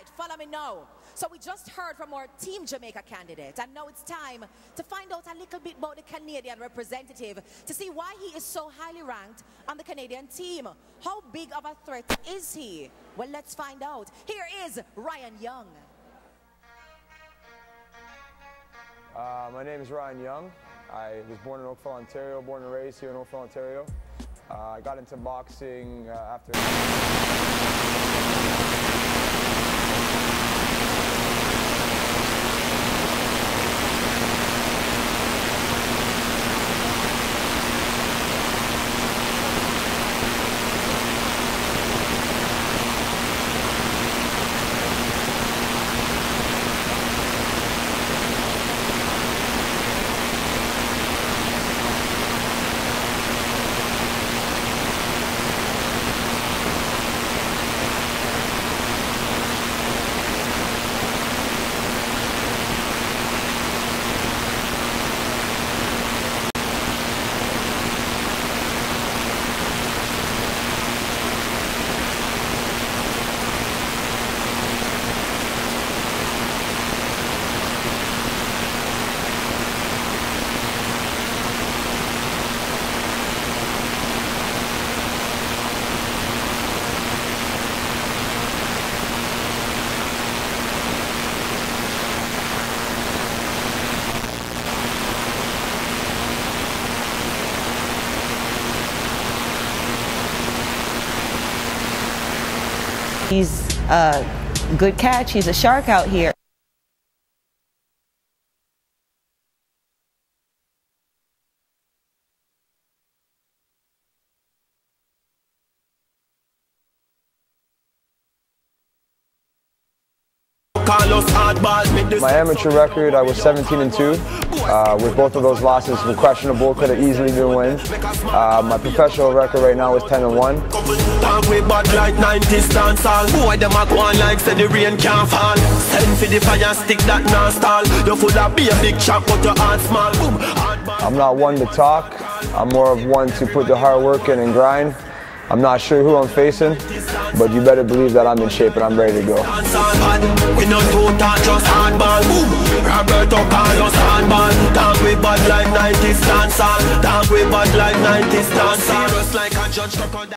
follow me now. So we just heard from our Team Jamaica candidate, and now it's time to find out a little bit about the Canadian representative to see why he is so highly ranked on the Canadian team. How big of a threat is he? Well, let's find out. Here is Ryan Young. My name is Ryan Young. I was born in Oakville, Ontario, born and raised here in Oakville, Ontario. I got into boxing after... He's a good catch. He's a shark out here. My amateur record, I was 17-2. With both of those losses were questionable, could have easily been wins. My professional record right now is 10-1. I'm not one to talk. I'm more of one to put the hard work in and grind. I'm not sure who I'm facing, but you better believe that I'm in shape and I'm ready to go. We not two talk, just hardball. Roberto Carlos handball. Talk with bad like 90s dancehall. Talk with bad like 90s dancehall. Just like a judge.